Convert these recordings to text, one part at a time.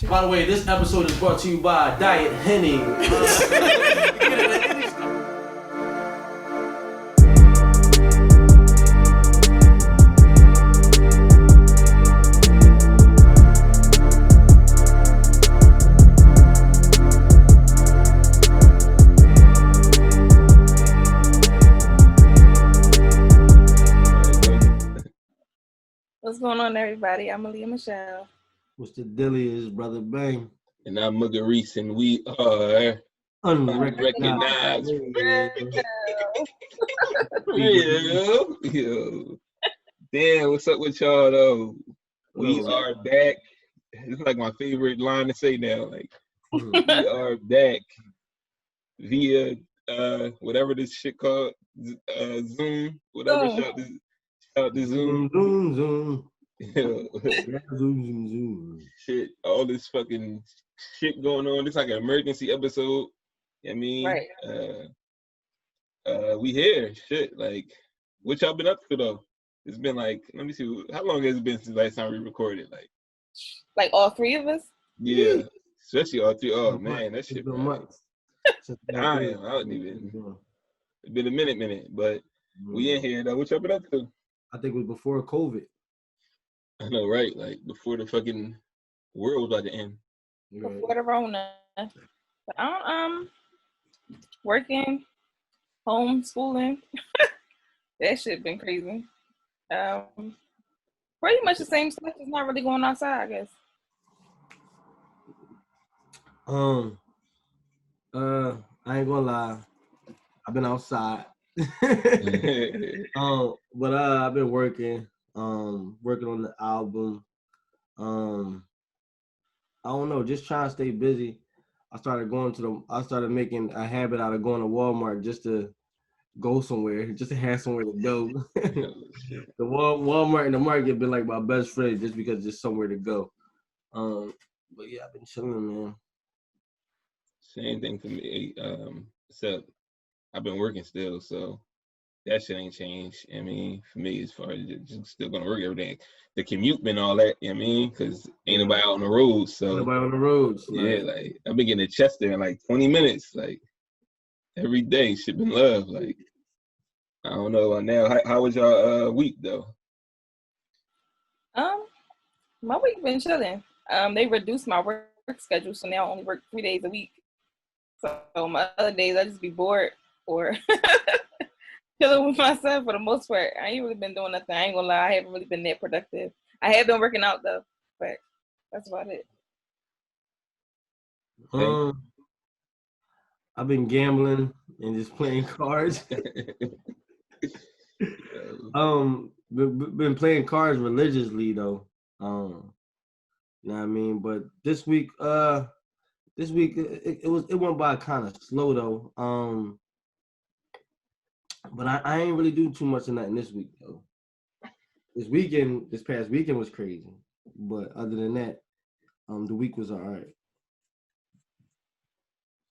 By the way, this episode is brought to you by Diet Henny. What's going on, everybody? I'm Aaliyah Michelle. What's the dilly is Brother Bang. And I'm Mugga Reese, and we are unrecognized. Yo. Damn, what's up with y'all, though? We are back. It's like my favorite line to say now. Like, we are back via whatever this shit called, Zoom, whatever. Shout to Zoom. Zoom. Zoom. Shit, all this fucking shit going on. It's like an emergency episode. I mean, right. We here. Shit, like, what y'all been up to though? It's been like, let me see, how long has it been since last time we recorded? Like all three of us? Yeah, especially all three. Oh man, that shit. Been months. I don't even. It's been a minute, but we in here though. What y'all been up to? I think it was before COVID. I know, right? Like before the fucking world was about to end. Before the Rona. But I'm working, homeschooling. That shit been crazy. Pretty much the same stuff. It's not really going outside, I guess. I ain't gonna lie. I've been outside. But I've been working on the album. I don't know, just trying to stay busy. I started making a habit out of going to Walmart just to go somewhere, just to have somewhere to go. The Walmart and the market been like my best friend just because there's somewhere to go. But yeah, I've been chilling, man. Same thing for me. Except I've been working still, so that shit ain't changed. I mean, for me, as far as just still gonna work every day. The commute been all that, I mean, because ain't nobody out on the roads. So nobody on the roads. Yeah, like I've been getting to Chester in like 20 minutes, like every day. Shit been love. Like I don't know now. How was your week though? My week been chilling. They reduced my work schedule, so now I only work 3 days a week. So my other days I just be bored or chilling with myself for the most part. I ain't really been doing nothing. I ain't gonna lie. I haven't really been that productive. I have been working out though, but that's about it. I've been gambling and just playing cards. Been playing cards religiously though. You know what I mean? But this week it went by kind of slow though. But I ain't really do too much of nothing this week though. This past weekend was crazy. But other than that, the week was all right.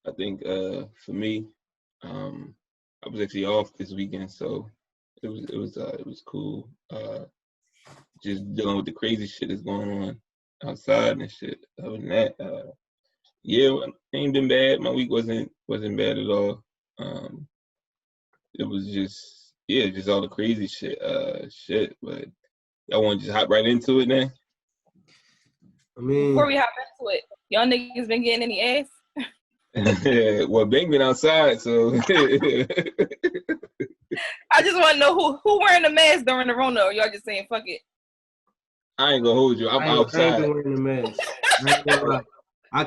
I think for me, I was actually off this weekend, so it was cool. Just dealing with the crazy shit that's going on outside and shit. Other than that, yeah, it ain't been bad. My week wasn't bad at all. It was just all the crazy shit. But y'all want to just hop right into it now? I mean, before we hop into it, y'all niggas been getting any ass? Well, Bang been outside, so. I just want to know who wearing a mask during the Rona, or y'all just saying fuck it? I ain't gonna hold you. I'm outside. I ain't wearing the mask. I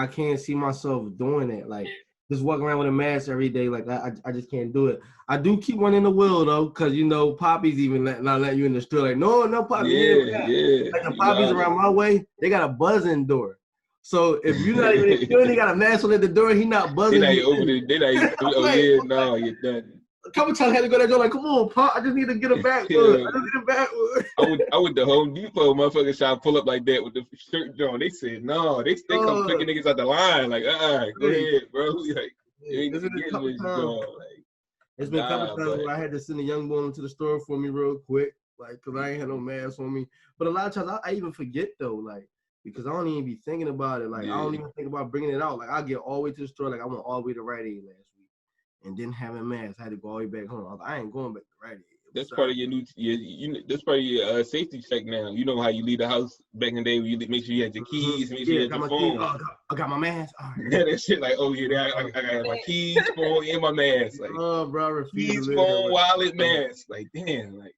can't see myself doing it. Like just walking around with a mask every day. Like I just can't do it. I do keep one in the wheel though, because you know Poppy's even not letting you in the store. Like no Poppy. Yeah. Like the Poppy's around my way, they got a buzzing door. So if you're not even, if you ain't got a mask on at the door, he not buzzing. You're done. A couple times I had to go to that door like, come on, Pop, I just need to get a backwood. I went to Home Depot, motherfuckers trying to pull up like that with the shirt on. They said no, they come picking niggas out the line. Like, go ahead, bro. Like, it's been a couple times where I had to send a young boy into the store for me real quick, like, cause I ain't had no mask on me. But a lot of times I even forget though, like. because I don't even be thinking about it. Like, I don't even think about bringing it out. Like, I get all the way to the store. Like, I went all the way to Rite Aid last week and didn't have a mask. I had to go all the way back home. I was like, I ain't going back to Rite Aid. That's part of your that's part of your safety check now. You know how you leave the house back in the day when you make sure you had your keys, make sure you had your phone. Oh, I got my mask. All right. Yeah, that shit like, oh yeah, I got my keys, phone, and my mask. Like, bro, I refuse keys, to phone, wallet, mask. Like, damn, like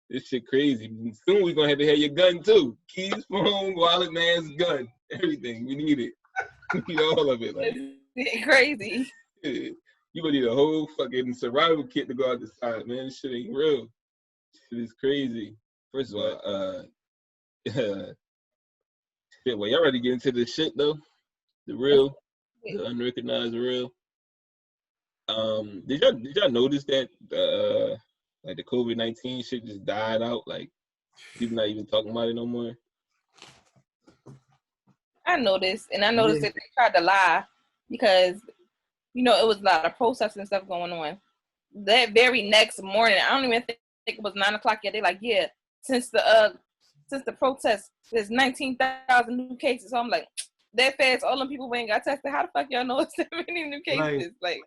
this shit crazy. Soon we gonna have to have your gun too. Keys, phone, wallet, mask, gun, everything. We need it. We need all of it. Like, it's crazy. Yeah. You gonna need a whole fucking survival kit to go out the side, man. This shit ain't real. Shit is crazy. First of all, shit, well, y'all ready to get into this shit though? The real, the unrecognized real. Did y'all notice that like the COVID-19 shit just died out? Like people not even talking about it no more. I noticed that they tried to lie because it was a lot of protests and stuff going on. That very next morning, I don't even think it was 9:00 yet. They like, yeah, since the protest, there's 19,000 new cases. So I'm like, that fast, all them people ain't got tested. How the fuck y'all know it's that many new cases? Like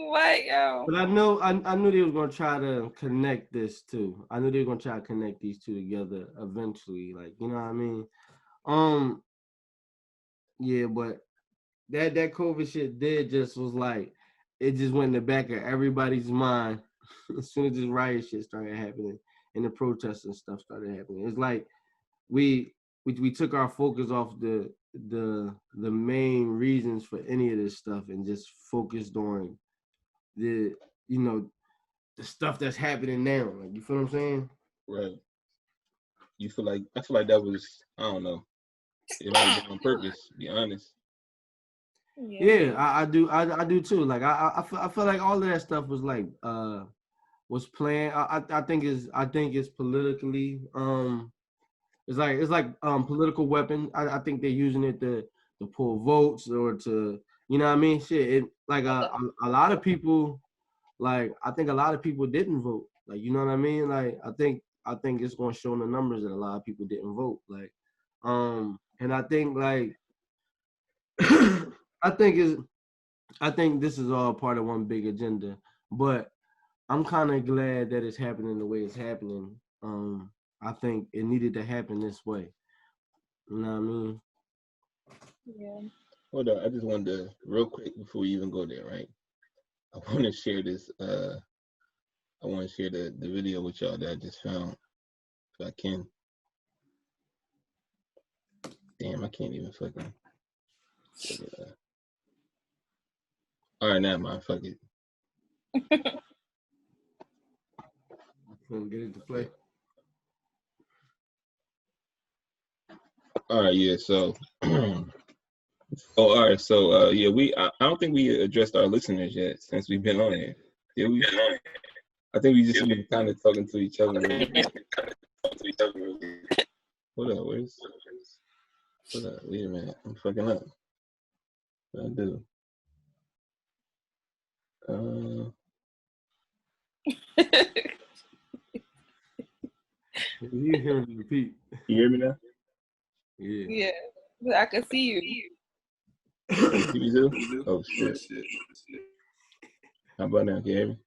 what, yo? But I knew they was gonna try to connect this too. I knew they were gonna try to connect these two together eventually. Like, you know what I mean? Yeah, but that COVID shit was like, it just went in the back of everybody's mind as soon as this riot shit started happening and the protests and stuff started happening. It's like we took our focus off the main reasons for any of this stuff and just focused on the the stuff that's happening now. Like, you feel what I'm saying? Right. I feel like that was, I don't know. It might have been on purpose, to be honest. Yeah, I do too. Like I feel like all of that stuff was like was planned. I think it's politically it's like political weapon. I think they're using it to pull votes or to, you know what I mean? Shit, it like a lot of people, like I think a lot of people didn't vote. Like, you know what I mean? Like I think it's gonna show in the numbers that a lot of people didn't vote. Like and I think like I think this is all part of one big agenda, but I'm kind of glad that it's happening the way it's happening. I think it needed to happen this way. You know what I mean? Yeah. Hold on, I just wanted to, real quick before we even go there, right? I want to share this. I want to share the video with y'all that I just found, if I can. Damn, I can't even fucking. All right, now, man, fuck it. Gonna get it to play. All right, yeah. So, all right. So, yeah, I don't think we addressed our listeners yet since we've been on here. Yeah, we. I think we just been kind of talking to each other. Hold up, hold up, wait a minute, I'm fucking up. What I do? You hear me repeat? You hear me now? Yeah. Yeah, I can see you. See me too? Oh shit. How about now? Can you hear me?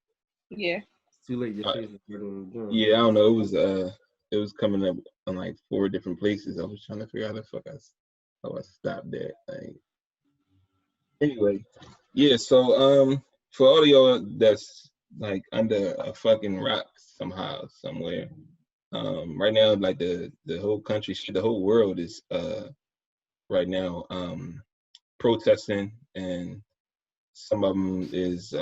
Yeah. It's too late. Yeah, I don't know. It was coming up on like 4 different places. I was trying to figure out how I stopped that. Like, anyway, yeah. So for all of y'all that's like under a fucking rock somehow, somewhere, right now, like the whole country, the whole world is right now protesting, and some of them is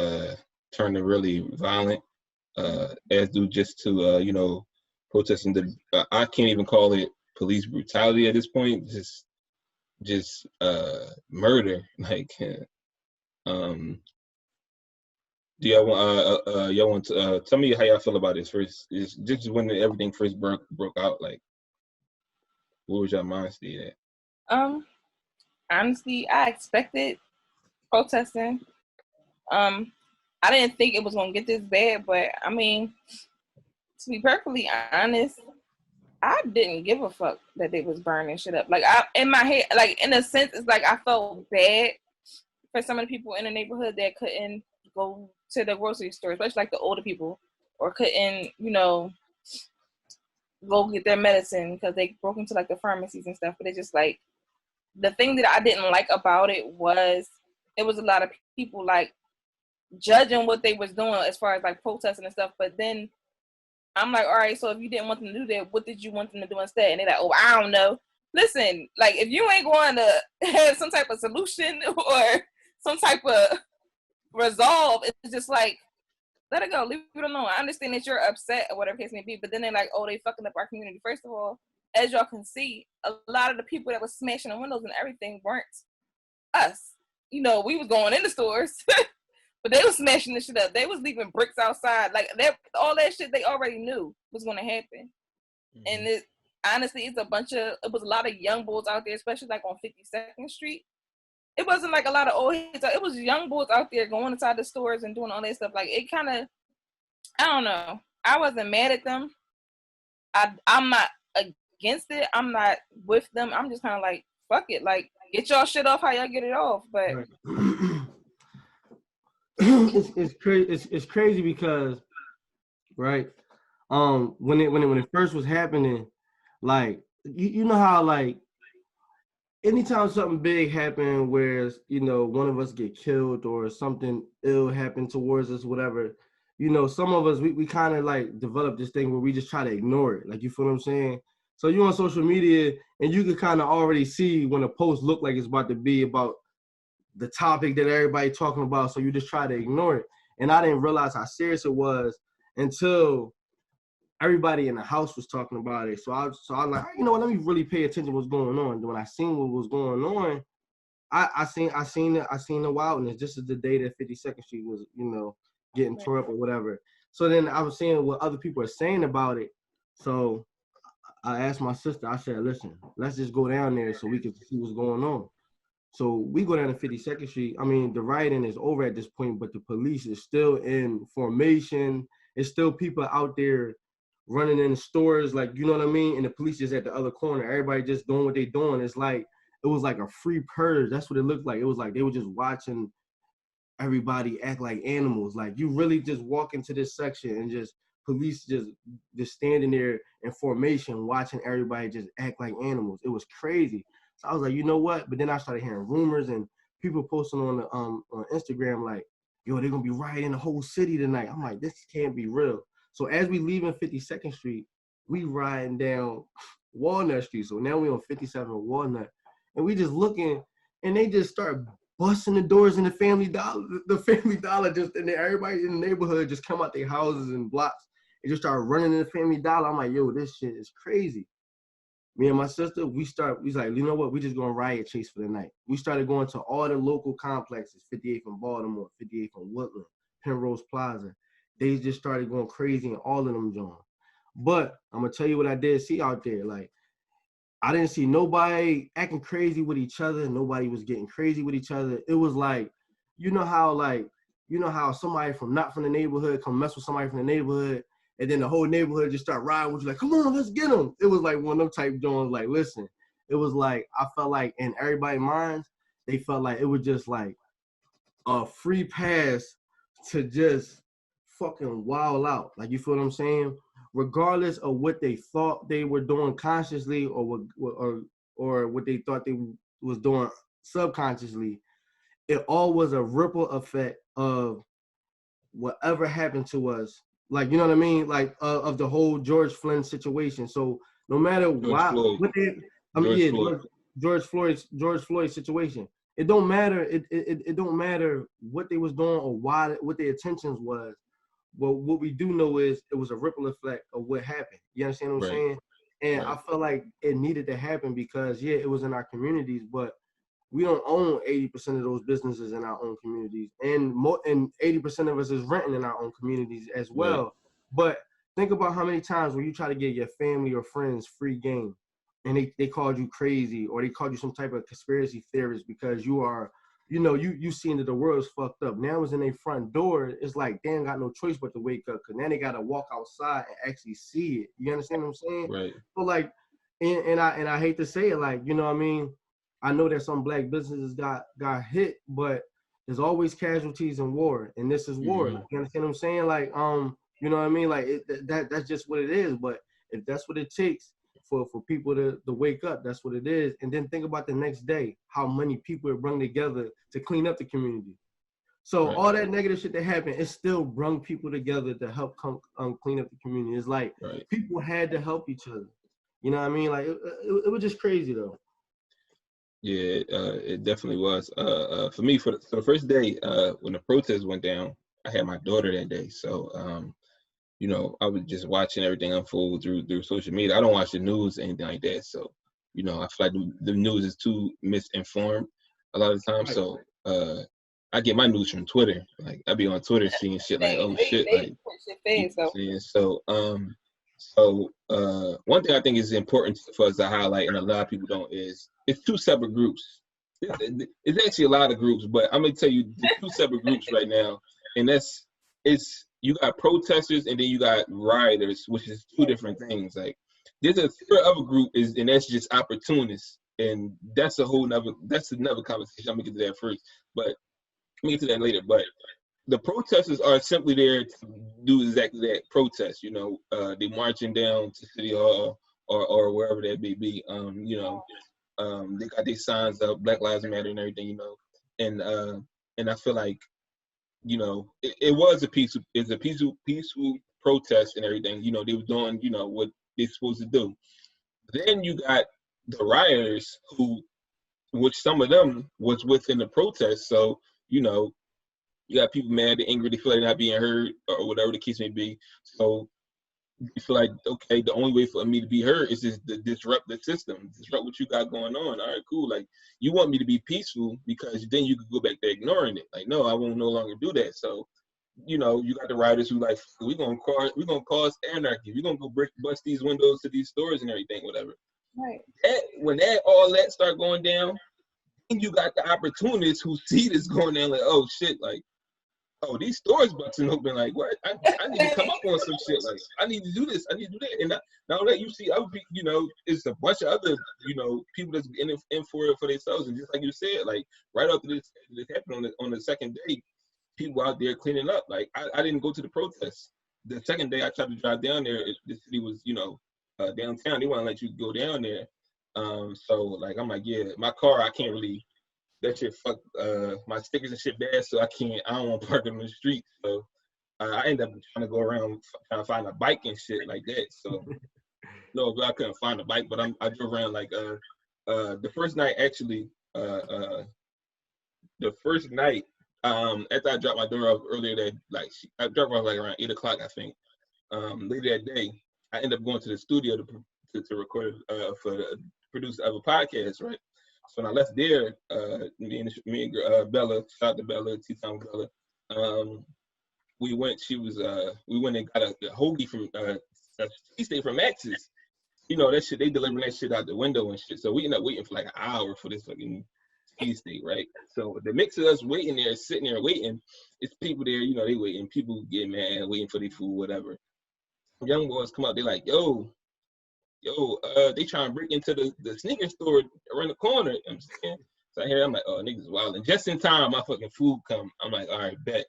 turning really violent, as do just to protesting the I can't even call it police brutality at this point, just murder. Like, do y'all want to tell me how y'all feel about this first? Is just when everything first broke out, like, what was your mind state at? Honestly, I expected protesting. I didn't think it was gonna get this bad, but I mean, to be perfectly honest, I didn't give a fuck that they was burning shit up. Like I in my head, like in a sense, it's like I felt bad for some of the people in the neighborhood that couldn't go to the grocery store, especially like the older people, or couldn't, go get their medicine because they broke into like the pharmacies and stuff. But it's just like the thing that I didn't like about it was a lot of people like judging what they was doing as far as like protesting and stuff. But then I'm like, all right, so if you didn't want them to do that, what did you want them to do instead? And they're like, oh, I don't know. Listen, like if you ain't going to have some type of solution or some type of resolve, it's just like, let it go, leave it alone. I understand that you're upset or whatever case may be, but then they're like, oh, they fucking up our community. First of all, as y'all can see, a lot of the people that was smashing the windows and everything weren't us. We was going in the stores, but they was smashing the shit up. They was leaving bricks outside. Like all that shit they already knew was going to happen. Mm-hmm. And honestly, it was a lot of young boys out there, especially like on 52nd Street. It wasn't like a lot of old heads. It was young boys out there going inside the stores and doing all that stuff. Like it kind of, I don't know. I wasn't mad at them. I'm not against it. I'm not with them. I'm just kind of like, fuck it. Like, get y'all shit off how y'all get it off. But right. It's crazy because, right? When it first was happening, like you know how like anytime something big happened where one of us get killed or something ill happened towards us, whatever, some of us we kind of like develop this thing where we just try to ignore it. Like, you feel what I'm saying? So you on social media and you can kind of already see when a post look like it's about to be about the topic that everybody talking about, so you just try to ignore it. And I didn't realize how serious it was until everybody in the house was talking about it. So I was like, you know what, let me really pay attention to what's going on. When I seen what was going on, I seen the wildness. This is the day that 52nd Street was, getting tore up or whatever. So then I was seeing what other people are saying about it. So I asked my sister, I said, listen, let's just go down there so we can see what's going on. So we go down to 52nd Street. I mean, the rioting is over at this point, but the police is still in formation. It's still people out there running in the stores, like, you know what I mean? And the police is at the other corner. Everybody just doing what they doing. It was like a free purge. That's what it looked like. It was like they were just watching everybody act like animals. Like, you really just walk into this section and just police just standing there in formation watching everybody just act like animals. It was crazy. So I was like, you know what? But then I started hearing rumors and people posting on the on Instagram like, yo, they're gonna be rioting the whole city tonight. I'm like, this can't be real. So as we leaving 52nd Street, we riding down Walnut Street. So now we on 57 Walnut, and we just looking, and they just start busting the doors in the Family Dollar. The Family Dollar just, and everybody in the neighborhood just come out their houses and blocks and just start running in the Family Dollar. I'm like, yo, this shit is crazy. Me and my sister, we was like, you know what? We just gonna riot chase for the night. We started going to all the local complexes, 58th in Baltimore, 58th in Woodland, Penrose Plaza. They just started going crazy in all of them joints. But I'm gonna tell you what I did see out there. Like, I didn't see nobody acting crazy with each other. Nobody was getting crazy with each other. It was like, you know how somebody not from the neighborhood come mess with somebody from the neighborhood, and then the whole neighborhood just start riding with you like, come on, let's get them. It was like one of them type joints. Like, listen, it was like, I felt like in everybody's minds, they felt like it was just like a free pass to just fucking wild out. Like, you feel what I'm saying? Regardless of what they thought they were doing consciously or what they thought they was doing subconsciously, it all was a ripple effect of whatever happened to us. Like, you know what I mean? Like, of the whole George Floyd situation. So no matter George Floyd situation. It don't matter. It don't matter what they was doing or what their intentions was. But what we do know is it was a ripple effect of what happened. You understand what I'm saying? And I felt like it needed to happen because, yeah, it was in our communities, but we don't own 80% of those businesses in our own communities, and 80% of us is renting in our own communities as well. Right. But think about how many times when you try to get your family or friends free game, and they called you crazy or they called you some type of conspiracy theorist because you are you know, you seen that the world is fucked up. Now it's in their front door. It's like they ain't got no choice but to wake up, because now they got to walk outside and actually see it. You understand what I'm saying? Right. So like, and I hate to say it, like, you know what I mean? I know that some black businesses got hit, but there's always casualties in war, and this is war. Mm-hmm. You understand what I'm saying? Like, you know what I mean? Like that's just what it is. But if that's what it takes for people to wake up, that's what it is. And then think about the next day, how many people it brought together to clean up the community. So all that negative shit that happened, it still brought people together to help come clean up the community. It's like people had to help each other. You know what I mean? Like it was just crazy though. Yeah, it definitely was. For me, for the first day, when the protest went down, I had my daughter that day. So, you know, I was just watching everything unfold through social media. I don't watch the news or anything like that. So, you know, I feel like the news is too misinformed a lot of the time. So, I get my news from Twitter. Like, I be on Twitter seeing shit like, oh shit, like, so one thing I think is important for us to highlight, and a lot of people don't, is it's two separate groups. It's actually a lot of groups, but I'm gonna tell you the two separate groups right now, and it's you got protesters and then you got rioters, which is two different things. Like there's a third other group and that's just opportunists, and that's another conversation. I'm gonna get to that first, but let me get to that later. But the protesters are simply there to do exactly that, protest. You know, they marching down to City Hall or wherever that may be. You know, they got these signs up, Black Lives Matter and everything. You know, and I feel like, you know, it was a peaceful protest and everything. You know, they were doing, you know, what they're supposed to do. Then you got the rioters which some of them was within the protest. So, you know, you got people mad, they're angry, they feel like they're not being heard or whatever the case may be. So you feel like, okay, the only way for me to be heard is just to disrupt the system, disrupt what you got going on. All right, cool. Like, you want me to be peaceful because then you could go back to ignoring it. Like, no, I won't no longer do that. So, you know, you got the rioters who like, we're gonna cause anarchy. We're gonna go bust these windows to these stores and everything, whatever. Right. When all that start going down, then you got the opportunists who see this going down, like, oh shit, like, oh, these stores busting open, like, what? I need to come up on some shit. Like, I need to do this. I need to do that. And now that you see other people, you know, it's a bunch of other, you know, people that's in for it for themselves. And just like you said, like, right after this happened on the second day, people out there cleaning up. Like, I didn't go to the protest. The second day I tried to drive down there, the city was, you know, downtown. They wouldn't let you go down there. So, like, I'm like, yeah, my car, I can't really, that shit fuck my stickers and shit bad, so I don't want to park on the street. So I ended up trying to go around trying to find a bike and shit like that. So no, I couldn't find a bike, but I drove around like the first night actually. The first night after I dropped my door off earlier I dropped off like around 8 o'clock, I think. Later that day, I ended up going to the studio to record produce other podcasts, right? So when I left there, me and Bella, shout out to Bella, T-Town Bella, we went and got a hoagie from a cheesesteak from Max's. You know, that shit, they delivering that shit out the window and shit. So we ended up waiting for like an hour for this fucking cheesesteak, right? So the mix of us waiting there, sitting there waiting, it's people there, you know, they waiting, people get mad, waiting for their food, whatever. Young boys come out, they like, yo, they trying to break into the sneaker store around the corner. You know what I'm saying? So I hear, I'm like, oh, niggas wild. And just in time, my fucking food come. I'm like, all right, bet.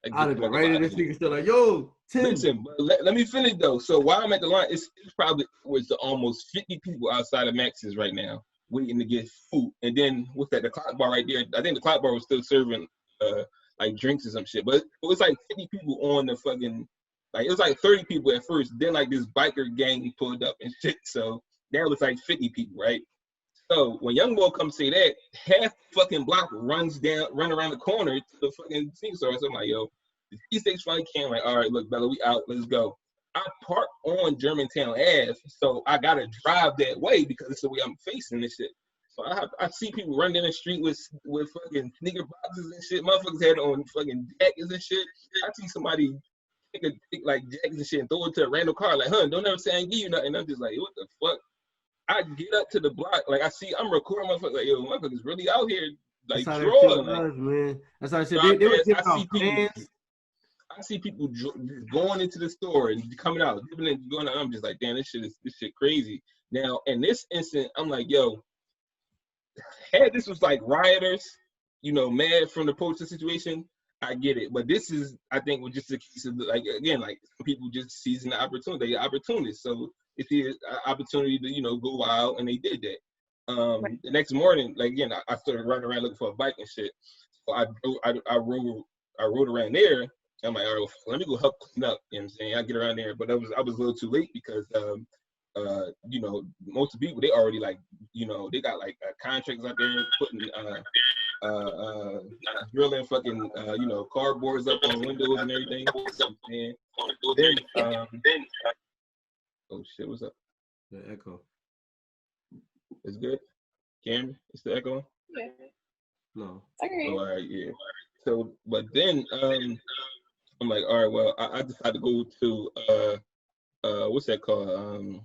I'd have been right in this sneaker store like, yo, Tim. Listen, but let me finish though. So while I'm at the line, it's probably was almost 50 people outside of Max's right now waiting to get food. And then what's that? The clock bar right there. I think the clock bar was still serving like drinks or some shit. But it was like 50 people on the fucking. Like, it was like 30 people at first. Then, like, this biker gang pulled up and shit. So, now it's like 50 people, right? So, when Young Boy comes say that, half fucking block run around the corner to the fucking sneaker store. So, I'm like, yo, the cheesesteaks finally came. Like, all right, look, Bella, we out. Let's go. I parked on Germantown Ave, so I got to drive that way because it's the way I'm facing this shit. So, I see people running in the street with fucking sneaker boxes and shit. Motherfuckers had on fucking jackets and shit. I see somebody take like jackets and shit and throw it to a random car, like, don't ever say I ain't give you nothing. I'm just like, what the fuck? I get up to the block, like I'm recording motherfuckers, like, yo, motherfuckers really out here like That's how that shit draw. Like, was, man. That's how I said drive they were past, giving out fans. I see people going into the store and coming out, dipping and going out. I'm just like, damn, this shit crazy. Now, in this instant, I'm like, yo, had this was like rioters, you know, mad from the protest situation, I get it. But this is, I think, was just a case of like, again, like some people just seizing the opportunity. They're opportunists, so it's the opportunity to, you know, go wild, and they did that. The next morning, like again, I started running around looking for a bike and shit. So I rode around there. I'm like, all right, well, let me go help clean up. You know what I'm saying? I get around there, but I was a little too late because you know, most of the people, they already like, you know, they got like contracts out there putting drilling fucking you know, cardboards up on windows and everything. And then oh shit, what's up? The echo. It's good. Cameron, it's the echo. Yeah. No. Okay. Oh, all right, yeah. So, but then I'm like, all right, well, I decided to go to what's that called?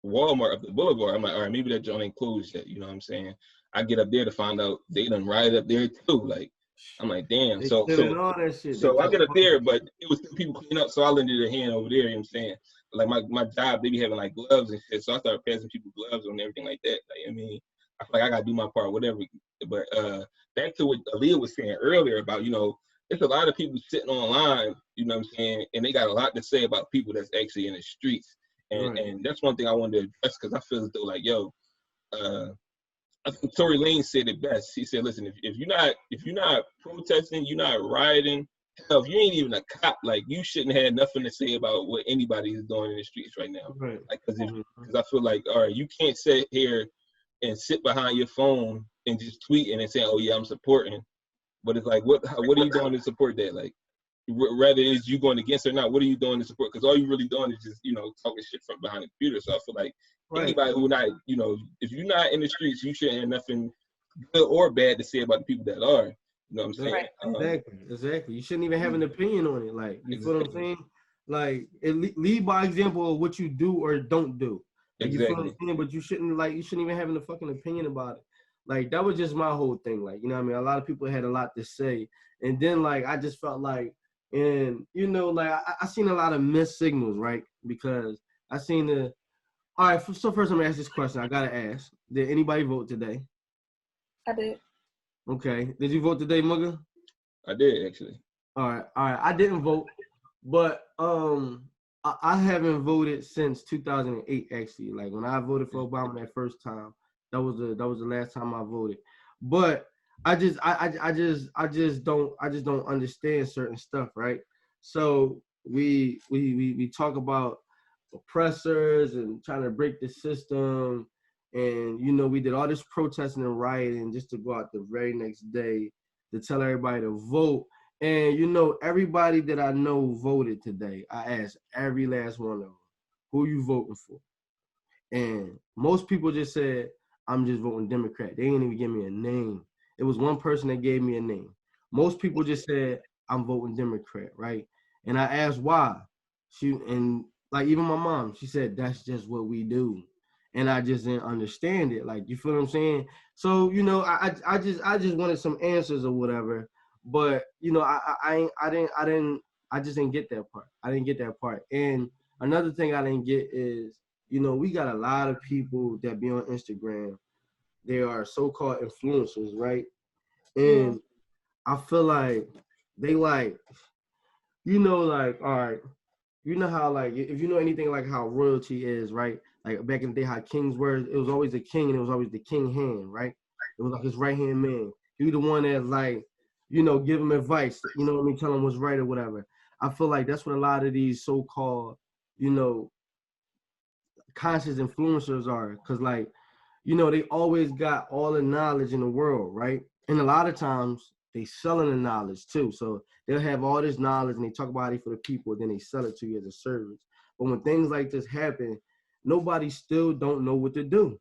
Walmart up the boulevard. I'm like, all right, maybe that joint ain't closed yet. You know what I'm saying? I get up there to find out they done rioted up there too. Like, I'm like, damn. They So all that shit. I get up there, but it was still people cleaning up, so I lended a hand over there. You know what I'm saying? Like my job, they be having like gloves and shit, so I started passing people gloves and everything like that. Like, I mean, I feel like I gotta do my part, whatever. But back to what Aaliyah was saying earlier about, you know, it's a lot of people sitting online, you know what I'm saying, and they got a lot to say about people that's actually in the streets. And that's one thing I wanted to address, because I feel as though, like, yo, I think Tory Lanez said it best. He said, listen, if you're not protesting, you're not rioting, hell, if you ain't even a cop, like, you shouldn't have nothing to say about what anybody is doing in the streets right now. Right. Like, because I feel like, all right, you can't sit here and sit behind your phone and just tweeting and saying, oh yeah, I'm supporting. But it's like, what are you doing to support that? Like, rather is you going against it or not, what are you doing to support? Because all you really doing is just, you know, talking shit from behind the computer. So I feel like anybody who not, you know, if you're not in the streets, you shouldn't have nothing good or bad to say about the people that are. You know what I'm saying? Right. Exactly. You shouldn't even have an opinion on it. Like, you feel what I'm saying? Like, lead by example of what you do or don't do. Like, you feel what I'm saying? But you shouldn't even have a fucking opinion about it. Like, that was just my whole thing. Like, you know what I mean? A lot of people had a lot to say. And then, like, I just felt like, and, you know, like, I seen a lot of missed signals, right? Because I seen all right, so first I'm gonna ask this question. I gotta ask. Did anybody vote today? I did. Okay. Did you vote today, Mugga? I did, actually. All right. I didn't vote, but I haven't voted since 2008. Actually, like when I voted for Obama that first time, that was the last time I voted. But I just don't understand certain stuff, right? So we talk about oppressors and trying to break the system, and you know, we did all this protesting and rioting just to go out the very next day to tell everybody to vote. And you know, everybody that I know voted today. I asked every last one of them, who you voting for? And most people just said, I'm just voting Democrat. They didn't even give me a name. It was one person that gave me a name. Most people just said, I'm voting Democrat, right? And I asked why. And like, even my mom, she said, that's just what we do. And I just didn't understand it. Like, you feel what I'm saying? So, you know, I just wanted some answers or whatever. But, you know, I just didn't get that part. I didn't get that part. And another thing I didn't get is, you know, we got a lot of people that be on Instagram. They are so-called influencers, right? And I feel like they like, you know, like, all right, you know how, like, if you know anything like how royalty is, right? Like back in the day, how kings were, it was always a king and it was always the king hand, right? It was like his right-hand man. He the one that, like, you know, give him advice, you know what I mean, tell him what's right or whatever. I feel like that's what a lot of these so-called, you know, conscious influencers are, because, like, you know, they always got all the knowledge in the world, right? And a lot of times they selling the knowledge too. So they'll have all this knowledge and they talk about it for the people, then they sell it to you as a service. But when things like this happen, nobody still don't know what to do.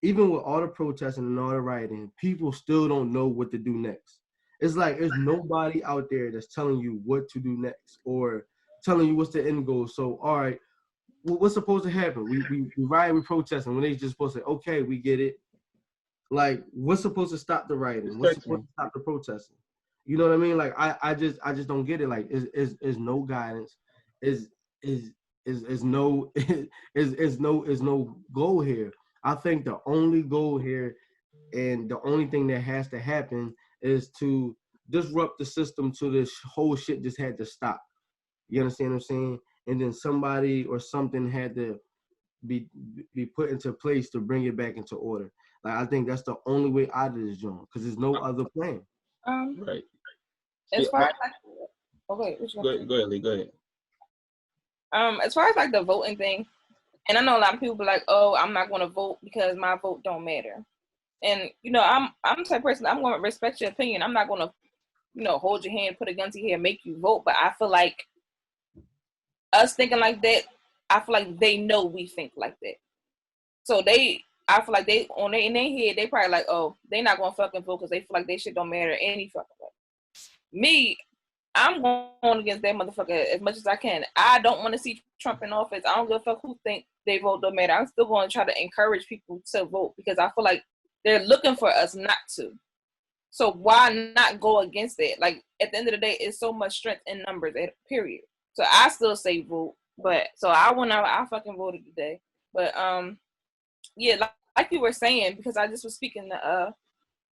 Even with all the protesting and all the rioting, people still don't know what to do next. It's like there's nobody out there that's telling you what to do next or telling you what's the end goal. So, all right, what's supposed to happen? We riot, we protest, and when they just supposed to say, okay, we get it. Like, what's supposed to stop the rioting? What's supposed to stop the protesting? You know what I mean? Like, I just don't get it. Like, is no guidance, is no is no goal here. I think the only goal here and the only thing that has to happen is to disrupt the system so this whole shit just had to stop. You understand what I'm saying? And then somebody or something had to be put into place to bring it back into order. Like, I think that's the only way out of this joint because there's no other plan. Right. As far as like, okay, go ahead, Lee. Go ahead. As far as like the voting thing, and I know a lot of people be like, "Oh, I'm not going to vote because my vote don't matter." And you know, I'm the type of person, I'm going to respect your opinion. I'm not going to, you know, hold your hand, put a gun to your head, make you vote. But I feel like us thinking like that, I feel like they know we think like that. So I feel like they on in their head, they probably like, oh, they not gonna fucking vote because they feel like they shit don't matter any fucking way. Me, I'm going against that motherfucker as much as I can. I don't want to see Trump in office. I don't give a fuck who think they vote don't matter. I'm still going to try to encourage people to vote because I feel like they're looking for us not to. So why not go against it? Like, at the end of the day, it's so much strength in numbers, period. So I still say vote. But so I fucking voted today. But yeah, like you were saying, because I just was speaking to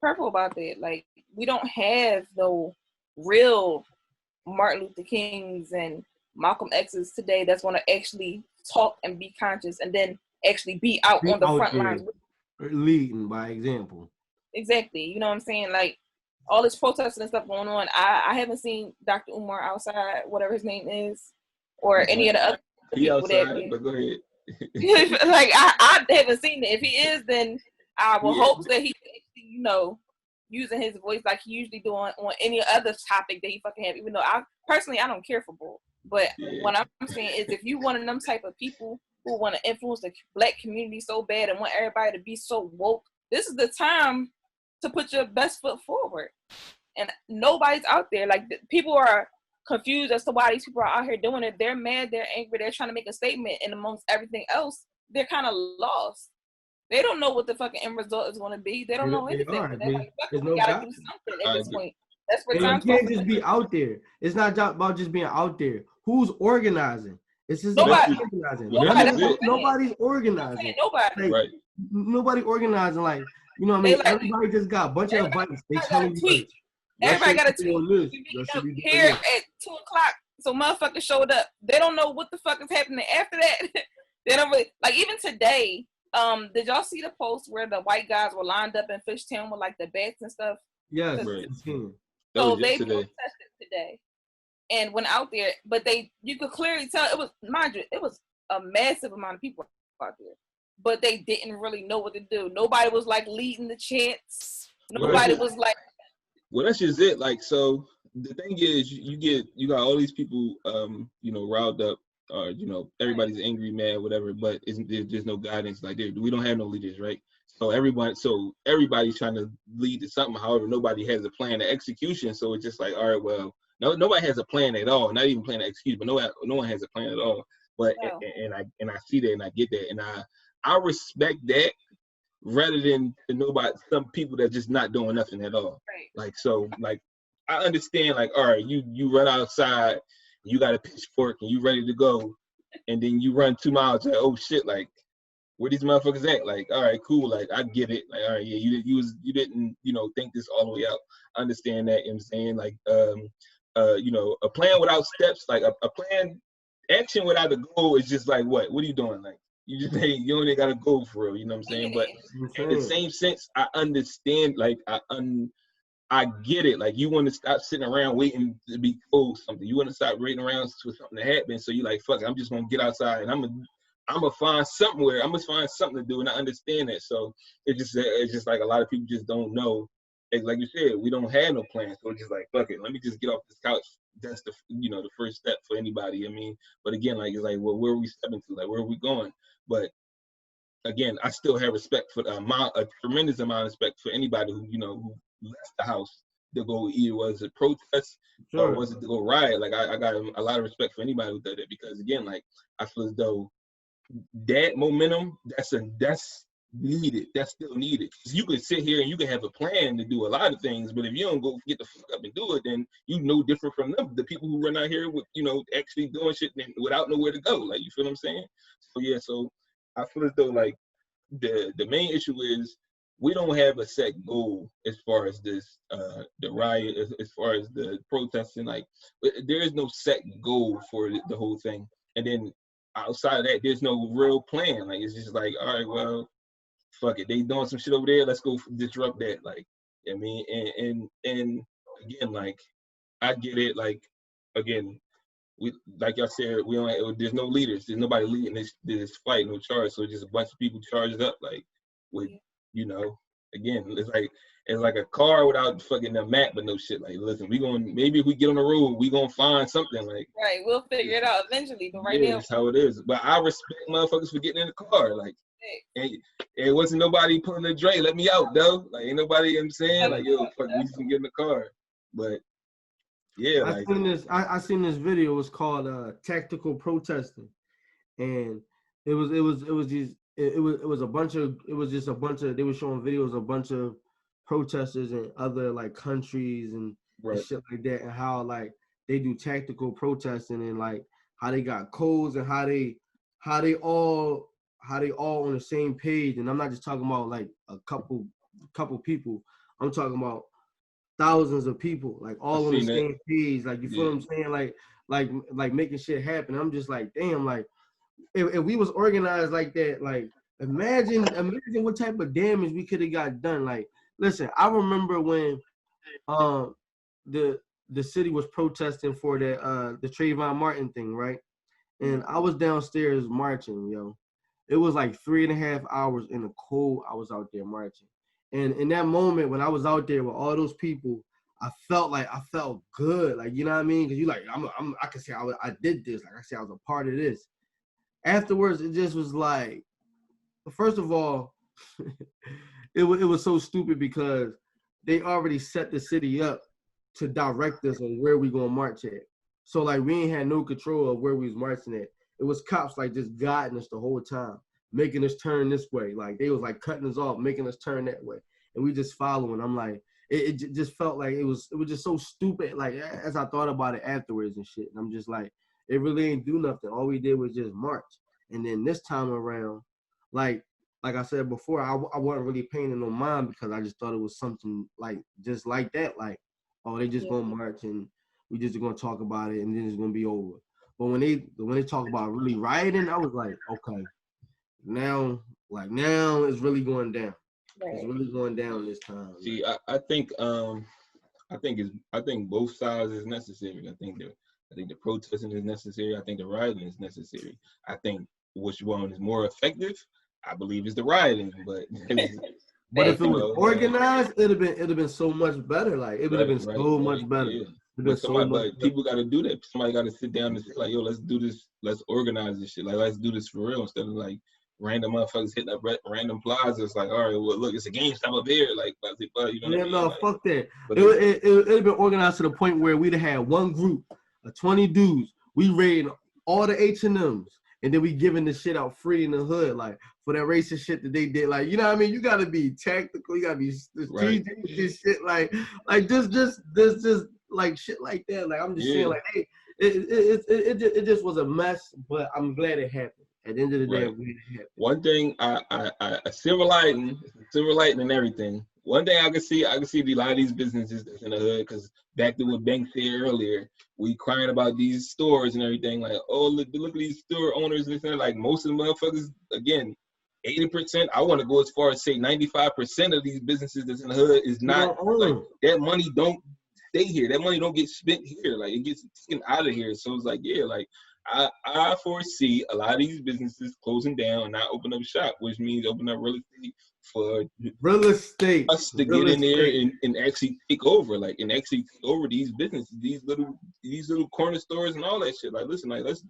Purple about that. Like, we don't have no real Martin Luther Kings and Malcolm X's today that's going to actually talk and be conscious and then actually be out on the front lines. Leading by example. Exactly. You know what I'm saying? Like, all this protesting and stuff going on. I haven't seen Dr. Umar outside, whatever his name is, or any of the other people outside, but go ahead. Like, I haven't seen it. If he is, then I will hope that he's, you know, using his voice like he usually do on any other topic that he fucking have. Even though I don't care for bull. But what I'm saying is, if you one of them type of people who want to influence the black community so bad and want everybody to be so woke, this is the time to put your best foot forward. And nobody's out there. Like, people are confused as to why these people are out here doing it. They're mad, they're angry, they're trying to make a statement, and amongst everything else, they're kind of lost. They don't know what the fucking end result is going to be. They don't know anything. They're like, we gotta do something at this point. That's where time. You can't just be out there. It's not about just being out there. Who's organizing? It's just nobody. Nobody's organizing. Nobody. Right. Nobody organizing. Like, you know what I mean? Like, everybody just got a bunch of advice. They telling you. Everybody got a tweet. Here at 2:00, so motherfuckers showed up. They don't know what the fuck is happening after that. They don't really, like, even today. Did y'all see the post where the white guys were lined up in Fishtown with like the bats and stuff? Yes. Right. So they protested today and went out there, but you could clearly tell it was, mind you, it was a massive amount of people out there, but they didn't really know what to do. Nobody was like leading the chants. Nobody was like. Well, that's just it. Like, so the thing is, you got all these people, you know, riled up. You know, everybody's angry, mad, whatever, but there's no guidance. Like, we don't have no leaders, right? So everybody's trying to lead to something. However, nobody has a plan of execution. So it's just like, all right, well, nobody has a plan at all. Not even plan to execute, but no one has a plan at all. But and I see that and I get that and I respect that rather than some people that just not doing nothing at all. Right. Like, so, like, I understand, like, all right, you run outside. You got a pitchfork and you ready to go, and then you run 2 miles. Like, oh shit! Like, where these motherfuckers at? Like, all right, cool. Like, I get it. Like, all right, yeah, you didn't, you know, think this all the way out. I understand that. You know what I'm saying, like, you know, a plan without steps, like a plan, action without a goal is just like what? What are you doing? Like, you only got a goal for real. You know what I'm saying? But in the same sense, I understand. Like, I get it. Like, you want to stop sitting around waiting to be told something. You want to stop waiting around for something to happen. So you like, fuck it, I'm just gonna get outside and I'm gonna find somewhere. I'm gonna find something to do, and I understand that. So it's just like a lot of people just don't know. Like you said, we don't have no plans. So it's just like, fuck it, let me just get off this couch. That's the first step for anybody. I mean, but again, like, it's like, well, where are we stepping to? Like, where are we going? But again, I still have respect for a tremendous amount of respect for anybody who left the house to go, either was it protest or was it to go riot. Like, I got a lot of respect for anybody who did it, because again, like, I feel as though that momentum, needed. That's still needed. Because you can sit here and you can have a plan to do a lot of things, but if you don't go get the fuck up and do it, then you know different from them. The people who run out here with, actually doing shit without nowhere to go. Like, you feel what I'm saying? So yeah, so I feel as though like the main issue is we don't have a set goal as far as this the riot, as far as the protesting. Like, there is no set goal for the whole thing. And then outside of that, there's no real plan. Like, it's just like, all right, well, fuck it, they doing some shit over there, let's go disrupt that. Like, I mean, and again, like, I get it. Like, again, we, like y'all said, we don't. There's no leaders. There's nobody leading this fight. No charge. So just a bunch of people charged up, like, with, again, it's like a car without fucking a map, but no shit. Like, listen, maybe if we get on the road, we gonna find something. Like, right, we'll figure it out eventually. But right now, that's how it is. But I respect motherfuckers for getting in the car. Like, and it wasn't nobody pulling the Dre, let me out, though. Like, ain't nobody, you know what I'm saying? Like, yo, fuck, we just can get in the car. But yeah, I seen this video. It was called Tactical Protesting, and it was just a bunch of they were showing videos of a bunch of protesters in other like countries and shit like that, and how like they do tactical protesting, and like how they got codes and how they all on the same page. And I'm not just talking about like a couple people. I'm talking about thousands of people, like all on the same page. Like, you feel what I'm saying? Like making shit happen. I'm just like, damn, like if we was organized like that, like imagine what type of damage we could have got done. Like, listen, I remember when the city was protesting for that the Trayvon Martin thing, right? And I was downstairs marching, yo. It was like 3.5 hours in the cold. I was out there marching. And in that moment, when I was out there with all those people, I felt good. Like, you know what I mean? Because you like, I can say I did this. Like, I say I was a part of this. Afterwards, it just was like, first of all, it was so stupid because they already set the city up to direct us on where we gonna march at. So like, we ain't had no control of where we was marching at. It was cops like just guiding us the whole time, making us turn this way. Like, they was like cutting us off, making us turn that way, and we just following. I'm like, it just felt like it was just so stupid. Like, as I thought about it afterwards and shit, and I'm just like, it really ain't do nothing. All we did was just march. And then this time around, like I said before, I wasn't really paying no mind because I just thought it was something like just like that. Like, oh, they just gonna march and we just gonna talk about it and then it's gonna be over. But when they talk about really rioting, I was like, okay, now it's really going down. Right. It's really going down this time. See, I think both sides is necessary. I think the protesting is necessary. I think the rioting is necessary. I think which one is more effective, I believe, is the rioting. But but if it was organized, it'd have been so much better. Like, it would have been so much better. Yeah. But people got to do that. Somebody got to sit down and say, like, yo, let's do this. Let's organize this shit. Like, let's do this for real instead of like random motherfuckers hitting up random plazas. Like, all right, well, look, it's a GameStop up here. Like, you know what I mean? No, like, fuck that. It'd have been organized to the point where we'd have had one group of 20 dudes. We raid all the H&Ms. And then we giving the shit out free in the hood, like, for that racist shit that they did. Like, you know what I mean? You gotta be tactical. You gotta be strategic with this shit. Like just like shit like that. Like, I'm just saying, like, hey, it just was a mess, but I'm glad it happened. At the end of the day, I'm glad it happened. One thing, a silver lighting and everything. One thing I can see a lot of these businesses that's in the hood, because back to what Bank said earlier, we crying about these stores and everything, like, oh, look at these store owners and everything. Like, most of the motherfuckers, again, 80%, I want to go as far as say 95% of these businesses that's in the hood is not, like, that money don't stay here. That money don't get spent here. Like, it gets taken out of here. So it's like, yeah, like, I foresee a lot of these businesses closing down and not open up shop, which means open up real estate for us to get in there and actually take over, like, and actually take over these businesses, these little corner stores and all that shit. Like, listen, like, let's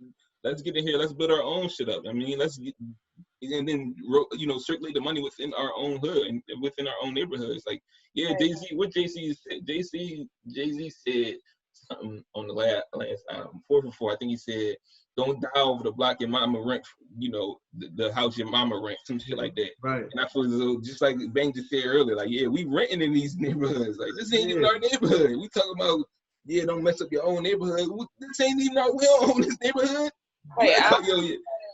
get in here, let's build our own shit up. I mean, let's get, and then, you know, circulate the money within our own hood and within our own neighborhoods. Like, yeah, Jay-Z said something on the last 4 for 4. I think he said, don't die over the block your mama rent, you know, the house your mama rent, some shit like that. Right. And I feel as though, just like Bang just said earlier, like, yeah, we renting in these neighborhoods. Like, this ain't even our neighborhood. We talking about, yeah, don't mess up your own neighborhood. This ain't even our, we don't own this neighborhood. Hey,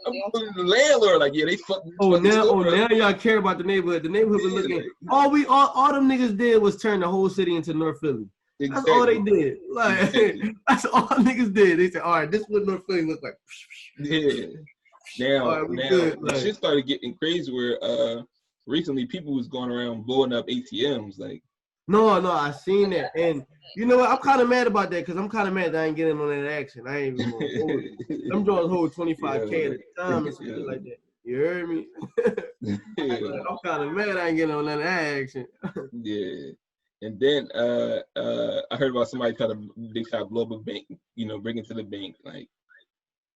I'm putting the landlord, like, yeah, they fucking. Now y'all care about the neighborhood. The neighborhood was looking. Like, all them niggas did was turn the whole city into North Philly. That's all they did. Like, that's all niggas did. They said, all right, this is what North Philly look like. Yeah. Now, good, the shit started getting crazy where recently people was going around blowing up ATMs. Like, no, I seen that. And you know what? I'm kind of mad about that because I'm kind of mad that I ain't getting on that action. I ain't even going to hold it. Them drawers hold 25K at a time and shit like that. You heard me? I'm kind of mad I ain't getting on that action. Yeah. And then I heard about somebody try to blow up a bank, you know, bring it to the bank. Like,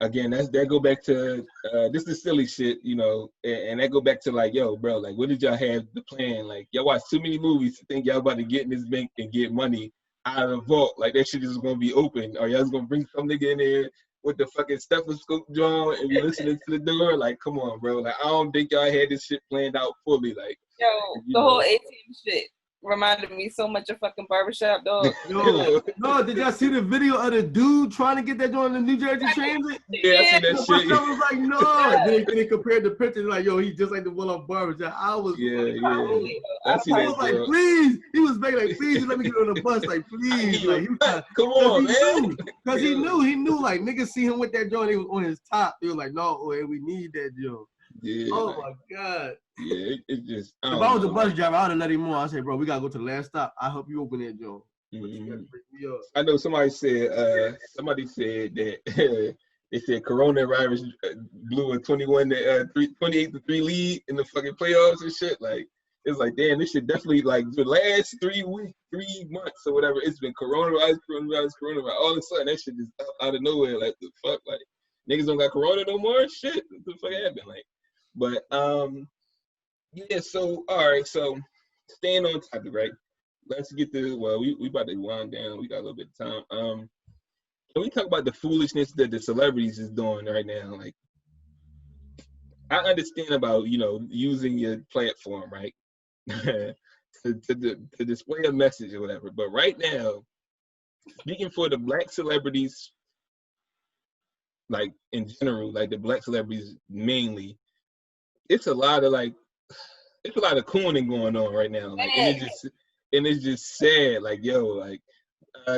again, that go back to this is silly shit, you know, and that go back to like, yo, bro, like, what did y'all have the plan? Like, y'all watch too many movies to think y'all about to get in this bank and get money out of the vault. Like, that shit is gonna be open, or y'all just gonna bring some nigga in there with the fucking stethoscope drawn and be listening to the door. Like, come on, bro. Like, I don't think y'all had this shit planned out fully. Like, yo, the whole ATM shit reminded me so much of fucking Barbershop, dog. No, did y'all see the video of the dude trying to get that joint in the New Jersey Transit? Yeah, I seen that shit. I was like, no. Then they compared the pictures, like, yo, he's just like the one on Barbershop. I was like, please. He was begging, like, please, just let me get on the bus, like, please. Like, come on, man. Because he knew, like, niggas see him with that joint, he was on his top. They were like, no, we need that joint. Yeah. Oh my God. Yeah, it just. If I was a bus driver, I'd have let him more. I said, bro, we gotta go to the last stop. I hope you open that joint. I know somebody said that they said coronavirus blew a 28-3 lead in the fucking playoffs and shit. Like, it's like, damn, this shit definitely, like, the last 3 months or whatever, it's been coronavirus. All of a sudden, that shit is out of nowhere. Like, the fuck, like, niggas don't got corona no more. Shit, what the fuck happened? Like, but yeah. So all right. So staying on topic, right? Let's get to we about to wind down. We got a little bit of time. Can we talk about the foolishness that the celebrities is doing right now? Like, I understand about, you know, using your platform, right, to display a message or whatever. But right now, speaking for the black celebrities, like in general, like the black celebrities mainly, it's a lot of cooning going on right now. Like, and it's just sad. Like, yo, like,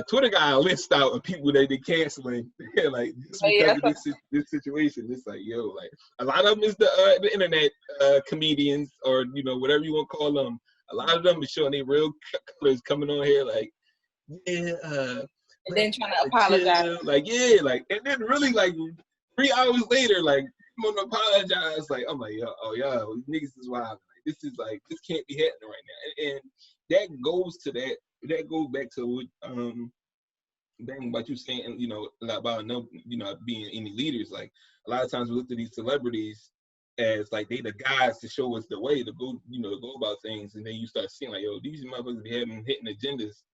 Twitter got a list out of people that they canceling, like, just because of this situation. It's like, yo, like, a lot of them is the internet comedians, or, you know, whatever you want to call them. A lot of them is showing their real colors coming on here, like, yeah, and then trying to apologize. Like, yeah, like, and then really, like, 3 hours later, like, I'm gonna apologize. Like, I'm like, yo, niggas is wild. Like, this can't be happening right now. And that goes to that. That goes back to what what you saying, you know, about you know, being any leaders. Like, a lot of times we look at these celebrities as like they the guys to show us the way to go, you know, to go about things, and then you start seeing like, yo, these motherfuckers be having hitting agendas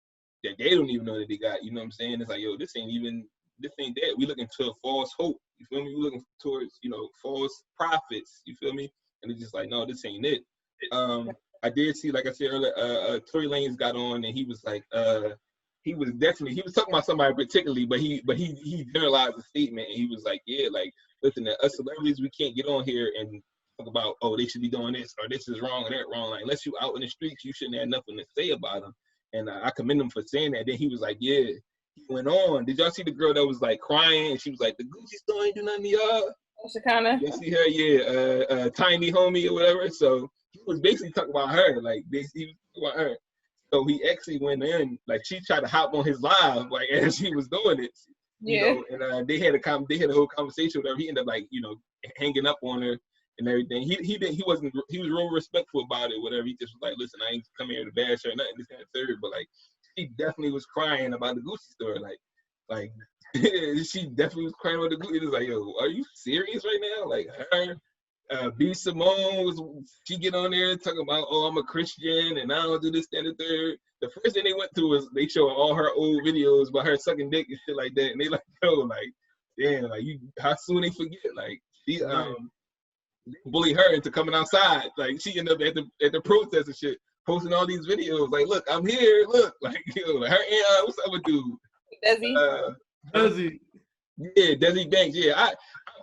that they don't even know that they got. You know what I'm saying? It's like, yo, this ain't that. We looking to a false hope. You feel me? We looking towards, you know, false prophets. You feel me? And it's just like, no, this ain't it. I did see, like I said earlier, Tory Lanez got on, and he was like, he was talking about somebody particularly, but he generalized the statement, and he was like, yeah, like, listen, us celebrities, we can't get on here and talk about, oh, they should be doing this, or this is wrong, or that wrong. Like, unless you out in the streets, you shouldn't have nothing to say about them. And I commend him for saying that. Then he was like, yeah. He went on. Did y'all see the girl that was like crying, and she was like, the Gucci store ain't do nothing to y'all? Shekinah. You see her? Yeah, Tiny Homie or whatever. So he was basically talking about her, like, he was talking about her. So he actually went in, like, she tried to hop on his live, like, as he was doing it. You know, and they had a whole conversation with her. He ended up, like, you know, hanging up on her and everything. He was real respectful about it, whatever. He just was like, listen, I ain't come here to bash her or nothing, this and that third, but like, she definitely was crying about the Gucci store. Like she definitely was crying about the Gucci. It was like, yo, are you serious right now? Like, her, B. Simone she get on there talking about, oh, I'm a Christian and I don't do this, that, and the third. The first thing they went through was they show all her old videos about her sucking dick and shit like that. And they like, yo, like, damn, like how soon they forget? Like she bully her into coming outside. Like she ended up at the protest and shit, posting all these videos. Like, look, I'm here. Look, like her and what's the other dude? Desi. Yeah, Desi Banks. Yeah, I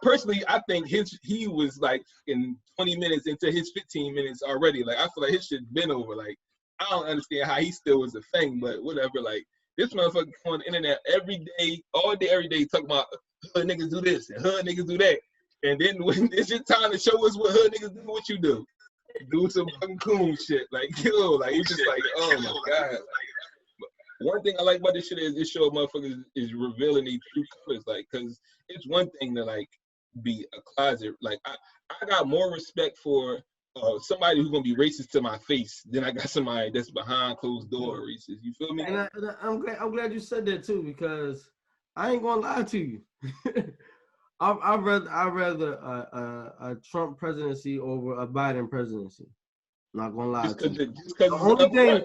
personally think he was like in 20 minutes into his 15 minutes already. Like I feel like his shit been over. Like I don't understand how he still was a thing, but whatever. Like this motherfucker on the internet every day, all day, every day, talking about hood niggas do this and hood niggas do that. And then when it's your time to show us what hood niggas do, what you do? Do some fucking coon shit. Like, yo, like it's just like, oh my God. Like, one thing I like about this shit is this show motherfuckers is revealing these true colors. Like, cause it's one thing to like be a closet. Like I got more respect for somebody who's gonna be racist to my face than I got somebody that's behind closed door racist. You feel me? And I'm glad you said that too, because I ain't gonna lie to you. I'd rather a Trump presidency over a Biden presidency. Not gonna lie to you. The only thing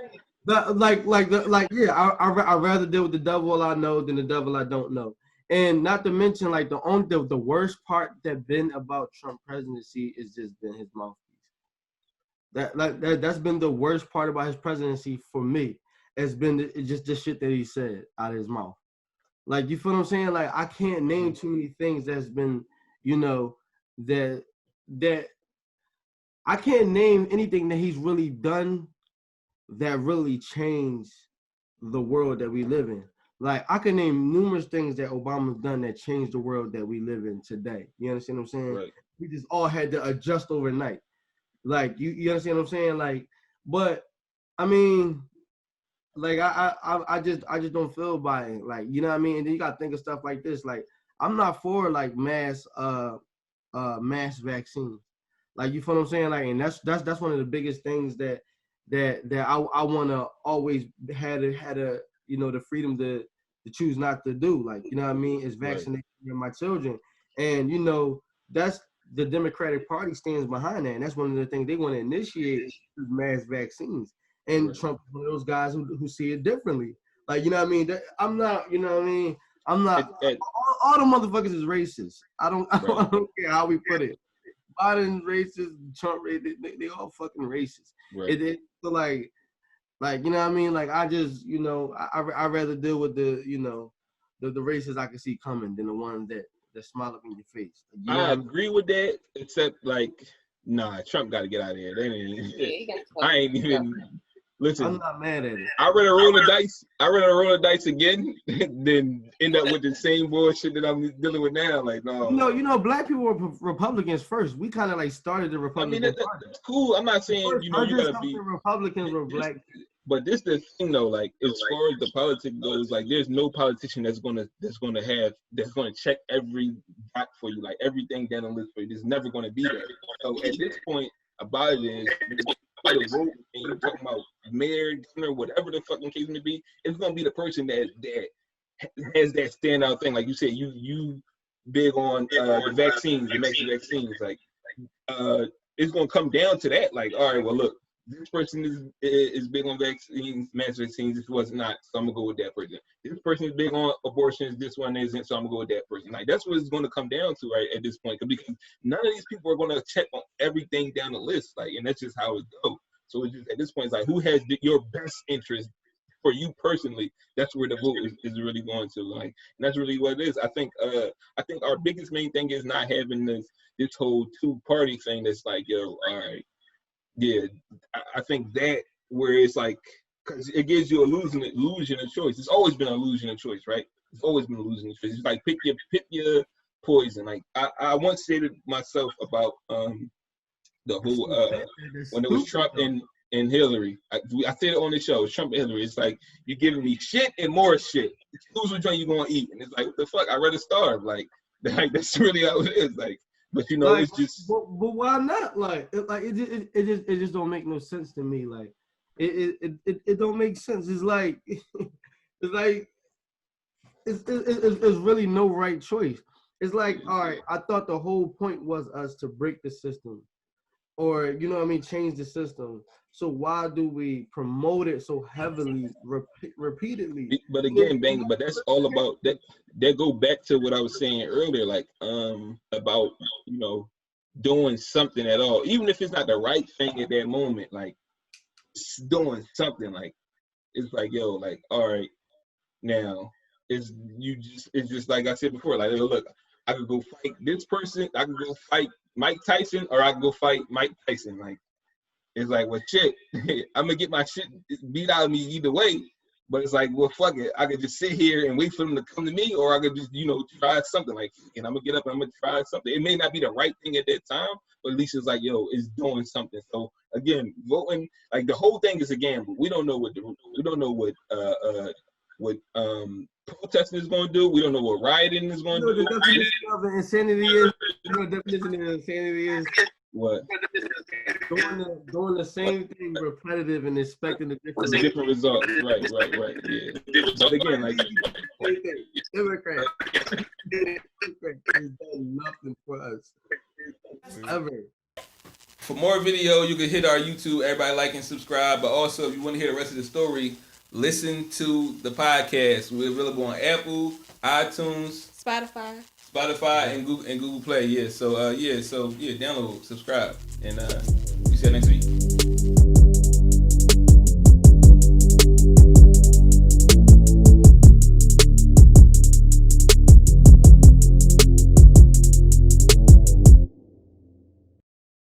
I'd rather deal with the devil I know than the devil I don't know. And not to mention, like the worst part that been about Trump presidency is just been his mouthpiece. That's been the worst part about his presidency for me. It's been just the shit that he said out of his mouth. Like, you feel what I'm saying? Like, I can't name too many things that's been, that I can't name anything that he's really done that really changed the world that we live in. Like, I can name numerous things that Obama's done that changed the world that we live in today. You understand what I'm saying? Right. We just all had to adjust overnight. Like, you understand what I'm saying? Like, but I mean, like I just don't feel by it. Like, you know what I mean? And then you gotta think of stuff like this. Like, I'm not for like mass vaccines. Like, you feel what I'm saying? Like, and that's one of the biggest things that I wanna always had a the freedom to choose not to do. Like, you know what I mean? Is vaccinate my children. And that's the Democratic Party stands behind that. And that's one of the things they want to initiate is mass vaccines. And Trump is one of those guys who see it differently. Like, you know what I mean? I'm not, you know what I mean? I'm not, all the motherfuckers is racist. I don't care how we put it. Biden racist, Trump racist, they all fucking racist. Right. So like, you know what I mean? Like, I just, I'd rather deal with the racists I can see coming than the ones that smile up in your face. I agree with that, except like, nah, Trump got to get out of here. I ain't even. Listen, I'm not mad at it. I'd rather roll the dice again than end up with the same bullshit that I'm dealing with now. Like, no. Black people were Republicans first. We kind of like started the Republican Party. That's cool. I'm not saying you gotta be Republicans were black. But this the thing though, like as far as the politics goes, like there's no politician that's gonna check every dot for you, like everything down the list for you. There's never gonna be that. So at this point about it is and you talking about mayor, governor, whatever the fucking case may be, it's gonna be the person that has that standout thing. Like you said, you big on the vaccines, the mass vaccines. Like it's gonna come down to that. Like, all right, well look, this person is big on vaccines, mass vaccines. This was not, so I'm gonna go with that person. This person is big on abortions. This one isn't, so I'm gonna go with that person. Like that's what it's gonna come down to, right? At this point, because none of these people are gonna check on everything down the list. Like, and that's just how it goes. So it's just, at this point, it's like who has your best interest for you personally? That's where the vote is really going to. Like, and that's really what it is. I think our biggest main thing is not having this whole two-party thing. That's like, yo, all right. Yeah, I think that where it's like, because it gives you illusion of choice. It's always been an illusion of choice, right? It's always been an illusion of choice. It's like pick your poison. Like I once said it myself about the whole when it was Trump and Hillary. I said it on the show. It's Trump and Hillary. It's like you're giving me shit and more shit. Choose which one you gonna eat, and it's like what the fuck? I'd rather starve. Like that's really how it is. Like. But like, it's just. But why not? Like it just don't make no sense to me. Like it don't make sense. It's like it's really no right choice. It's like, all right, I thought the whole point was us to break the system or you know what I mean, change the system. So why do we promote it so heavily, repeatedly? But again, bang, but that's all about that. That go back to what I was saying earlier, like about, you know, doing something at all, even if it's not the right thing at that moment, like doing something. Like it's like, yo, like, all right, now it's just like I said before, like, look, I could go fight this person, I could go fight Mike Tyson, or I could go fight Mike Tyson. Like, it's like, well, shit, I'm gonna get my shit beat out of me either way. But it's like, well, fuck it. I could just sit here and wait for them to come to me, or I could just, you know, try something. Like, and I'm gonna get up and I'm gonna try something. It may not be the right thing at that time, but at least it's like, yo, it's doing something. So again, voting, like, the whole thing is a gamble. We don't know what protesting is gonna do. We don't know what rioting is gonna do. The definition of insanity is. You know, the definition of insanity is. What? Doing the same thing repetitive and expecting a different result. Right, yeah. But again, like, Democrat has done nothing for us ever. For more video, you can hit our YouTube. Everybody like and subscribe. But also, if you want to hear the rest of the story, listen to the podcast. We're available on Apple, iTunes, Spotify, and Google Play. Yeah. So download, subscribe, and we see you next week.